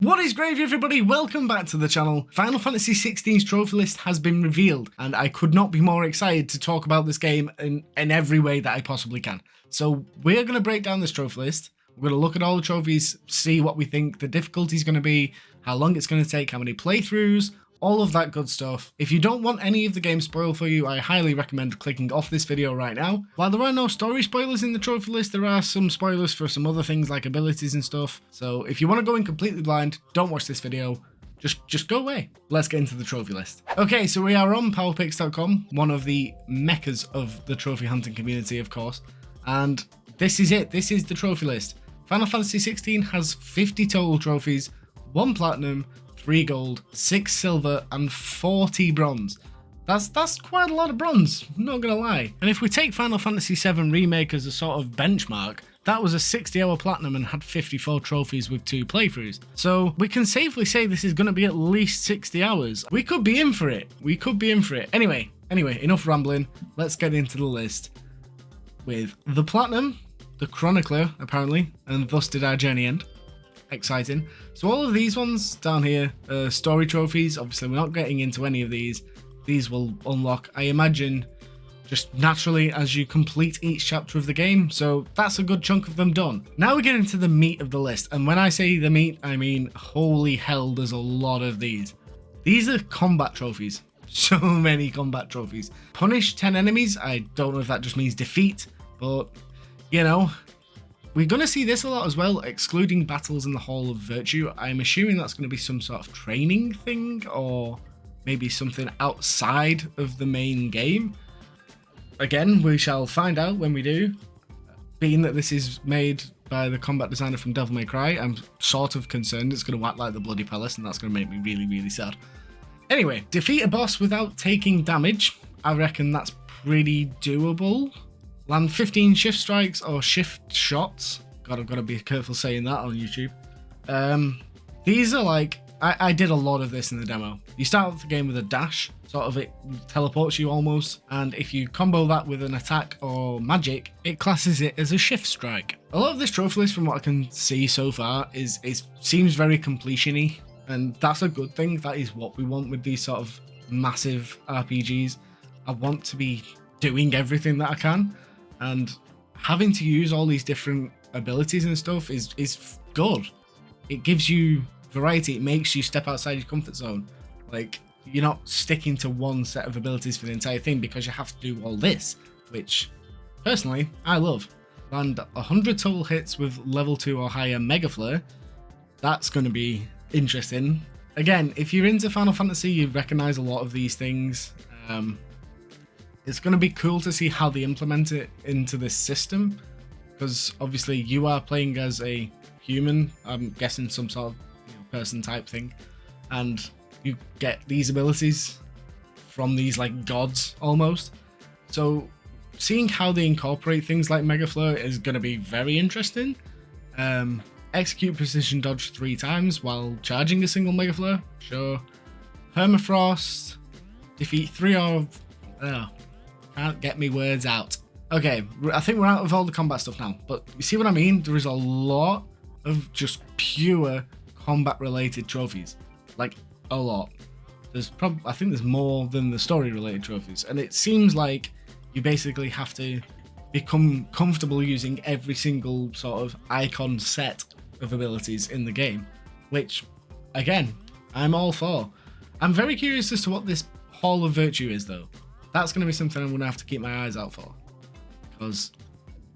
What is gravy, everybody? Welcome back to the channel. Final Fantasy XVI's trophy list has been revealed, and I could not be more excited to talk about this game in every way that I possibly can. So we're going to break down this trophy list. We're going to look at all the trophies, see what we think the difficulty is going to be, how long it's going to take, how many playthroughs, all of that good stuff. If you don't want any of the game spoiled for you, I highly recommend clicking off this video right now. While there are no story spoilers in the trophy list, there are some spoilers for some other things like abilities and stuff. So if you want to go in completely blind, don't watch this video. Just go away. Let's get into the trophy list. Okay, so we are on powerpicks.com, one of the meccas of the trophy hunting community, of course. And this is it. This is the trophy list. Final Fantasy XVI has 50 total trophies, 1 platinum, 3 gold, 6 silver, and 40 bronze. That's quite a lot of bronze, not gonna lie. And if we take Final Fantasy VII Remake as a sort of benchmark, that was a 60-hour platinum and had 54 trophies with 2 playthroughs. So we can safely say this is gonna be at least 60 hours. We could be in for it. We could be in for it. Anyway, enough rambling. Let's get into the list with the platinum, the Chronicler, apparently, and thus did our journey end. Exciting. So all of these ones down here are story trophies. Obviously we're not getting into any of these. These will unlock, I imagine, just naturally as you complete each chapter of the game. So that's a good chunk of them done. Now we get into the meat of the list. And when I say the meat, I mean holy hell, there's a lot of these. These are combat trophies. So many combat trophies. Punish 10 enemies. I don't know if that just means defeat, but you know, we're going to see this a lot as well, excluding battles in the Hall of Virtue. I'm assuming that's going to be some sort of training thing, or maybe something outside of the main game. Again, we shall find out when we do. Being that this is made by the combat designer from Devil May Cry, I'm sort of concerned it's going to act like the Bloody Palace, and that's going to make me really, really sad. Anyway, defeat a boss without taking damage. I reckon that's pretty doable. Land 15 shift strikes or shift shots. God, I've got to be careful saying that on YouTube. These are like, I did a lot of this in the demo. You start off the game with a dash, sort of it teleports you almost, and if you combo that with an attack or magic, it classes it as a shift strike. A lot of this trophy list, from what I can see so far, seems very completion-y, and that's a good thing. That is what we want with these sort of massive RPGs. I want to be doing everything that I can. And having to use all these different abilities and stuff is good. It gives you variety. It makes you step outside your comfort zone. Like, you're not sticking to one set of abilities for the entire thing because you have to do all this, which personally I love. Land 100 total hits with level 2 or higher Mega Flare. That's going to be interesting. Again, if you're into Final Fantasy, you recognize a lot of these things. It's going to be cool to see how they implement it into this system, because obviously you are playing as a human, I'm guessing some sort of person type thing, and you get these abilities from these like gods almost. So seeing how they incorporate things like Mega Flare is going to be very interesting. Execute precision dodge 3 times while charging a single Mega Flare, sure. Permafrost, defeat 3 of... Can't get me words out. Okay, I think we're out of all the combat stuff now, but you see what I mean? There is a lot of just pure combat related trophies. Like, a lot. I think there's more than the story related trophies, and it seems like you basically have to become comfortable using every single sort of icon set of abilities in the game, which, again, I'm all for. I'm very curious as to what this Hall of Virtue is, though. That's going to be something I'm going to have to keep my eyes out for, because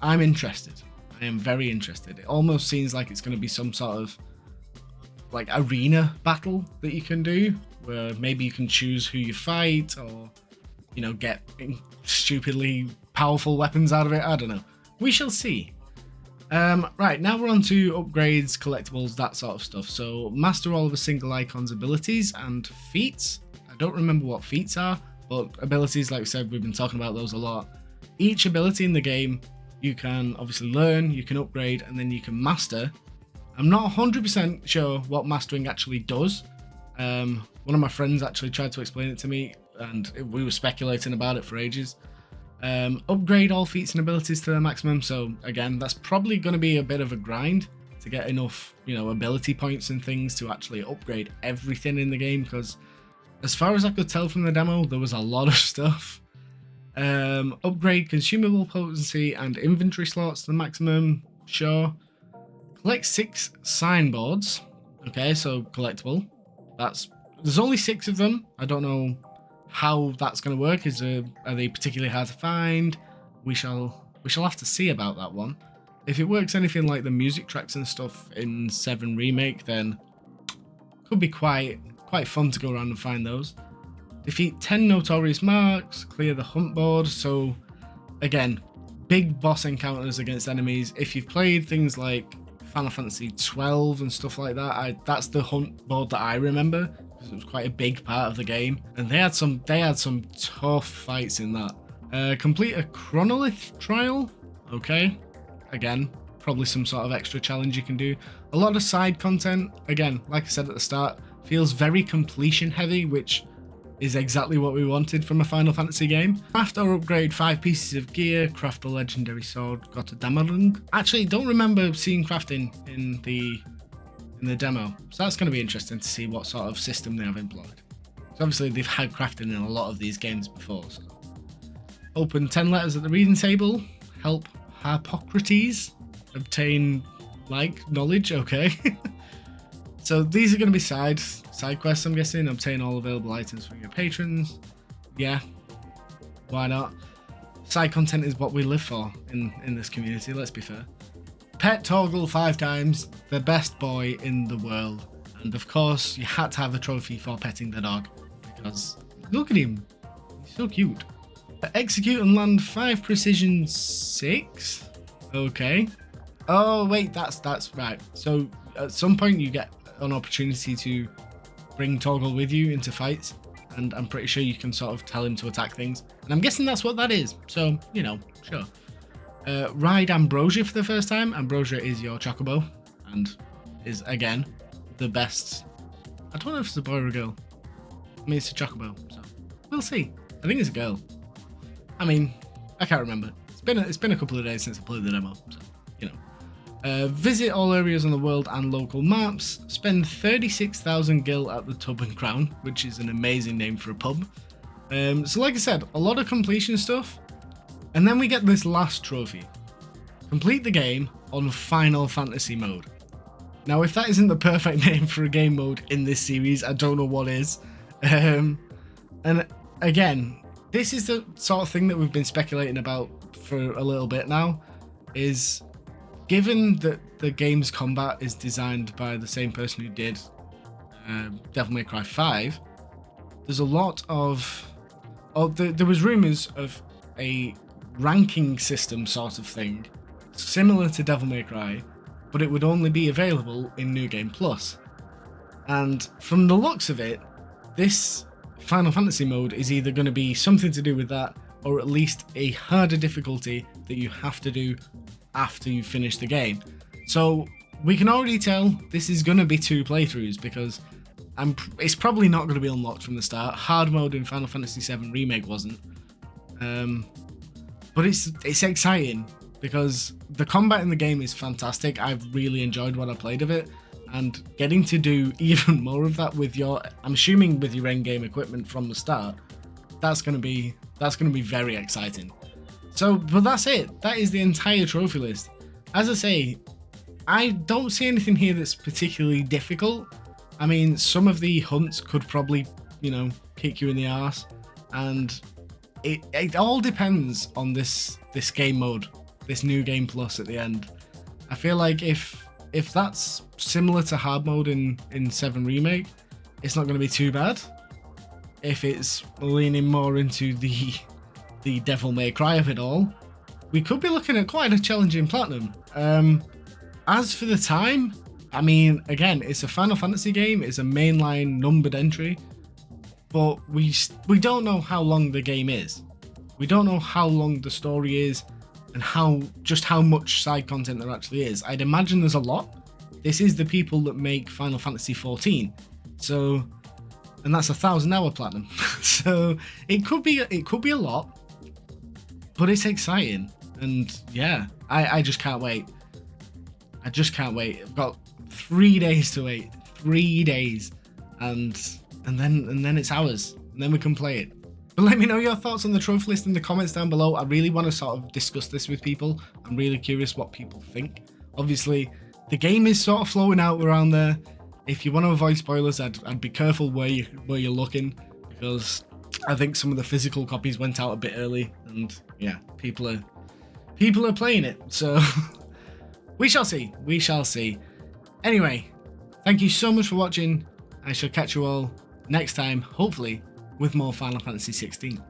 I'm interested. I am very interested. It almost seems like it's going to be some sort of like arena battle that you can do, where maybe you can choose who you fight, or get stupidly powerful weapons out of it. I don't know. We shall see. Right, now we're on to upgrades, collectibles, that sort of stuff. So master all of a single icon's abilities and feats. I don't remember what feats are. But abilities, like I said, we've been talking about those a lot. Each ability in the game, you can obviously learn, you can upgrade, and then you can master. I'm not 100% sure what mastering actually does. One of my friends actually tried to explain it to me, and we were speculating about it for ages. Upgrade all feats and abilities to their maximum, so again, that's probably going to be a bit of a grind to get enough, you know, ability points and things to actually upgrade everything in the game, because as far as I could tell from the demo, there was a lot of stuff. Upgrade consumable potency and inventory slots to the maximum, sure. Collect 6 signboards. Okay, so collectible. There's only 6 of them. I don't know how that's going to work. Are they particularly hard to find? We shall have to see about that one. If it works anything like the music tracks and stuff in 7 Remake, then could be quite fun to go around and find those. Defeat 10 notorious marks, clear the hunt board. So again, big boss encounters against enemies. If you've played things like Final Fantasy 12 and stuff like that, that's the hunt board that I remember, because it was quite a big part of the game, and they had some tough fights in that. Complete a chronolith trial. Okay, again, probably some sort of extra challenge you can do. A lot of side content. Again, like I said at the start, feels very completion heavy, which is exactly what we wanted from a Final Fantasy game. Craft or upgrade 5 pieces of gear, craft a legendary sword, got a damarung. Actually, don't remember seeing crafting in the demo, so that's going to be interesting to see what sort of system they have employed. So obviously they've had crafting in a lot of these games before. So. Open 10 letters at the reading table, help Harpocrates obtain knowledge. Okay. So these are going to be side quests, I'm guessing. Obtain all available items from your patrons. Yeah, why not? Side content is what we live for in this community, let's be fair. Pet Torgal 5 times, the best boy in the world. And of course, you had to have a trophy for petting the dog, because look at him, he's so cute. Execute and land 5 precision 6. Okay. Oh wait, that's right. So at some point you get an opportunity to bring Torgal with you into fights, and I'm pretty sure you can sort of tell him to attack things, and I'm guessing that's what that is. So, you know, sure. Ride Ambrosia for the first time. Ambrosia is your chocobo, and is again the best. I don't know if it's a boy or a girl. I mean, it's a chocobo, so we'll see. I think it's a girl. I mean, I can't remember. It's been a couple of days since I played the demo, so you know. Visit all areas on the world and local maps. Spend 36,000 gil at the Tub and Crown, which is an amazing name for a pub. So like I said, a lot of completion stuff. And then we get this last trophy. Complete the game on Final Fantasy mode. Now, if that isn't the perfect name for a game mode in this series, I don't know what is. And again, this is the sort of thing that we've been speculating about for a little bit now, is given that the game's combat is designed by the same person who did Devil May Cry 5, there's a lot of... there was rumours of a ranking system sort of thing, similar to Devil May Cry, but it would only be available in New Game Plus. And from the looks of it, this Final Fantasy mode is either going to be something to do with that, or at least a harder difficulty that you have to do after you finish the game. So we can already tell this is going to be 2 playthroughs, because it's probably not going to be unlocked from the start. Hard mode in Final Fantasy VII Remake wasn't. But it's exciting, because the combat in the game is fantastic. I've really enjoyed what I played of it, and getting to do even more of that with I'm assuming with your end-game equipment from the start, that's going to be very exciting. So, but that's it. That is the entire trophy list. As I say, I don't see anything here that's particularly difficult. I mean, some of the hunts could probably, you know, kick you in the arse, and it all depends on this game mode, this New Game Plus at the end. I feel like if that's similar to hard mode in 7 Remake, it's not going to be too bad. If it's leaning more into the Devil May Cry of it all, we could be looking at quite a challenging platinum. As for the time, I mean, again, it's a Final Fantasy game, it's a mainline numbered entry, but we don't know how long the game is. We don't know how long the story is, and how much side content there actually is. I'd imagine there's a lot. This is the people that make Final Fantasy 14, so, and that's 1,000-hour platinum. So it could be a lot, but it's exciting, and yeah, I just can't wait. I just can't wait. I've got 3 days to wait. 3 days. And then it's ours. And then we can play it. But let me know your thoughts on the trophy list in the comments down below. I really want to sort of discuss this with people. I'm really curious what people think. Obviously, the game is sort of flowing out around there. If you want to avoid spoilers, I'd be careful where you're looking, because I think some of the physical copies went out a bit early, and yeah, people are playing it. So we shall see. We shall see. Anyway, thank you so much for watching. I shall catch you all next time, hopefully with more Final Fantasy 16.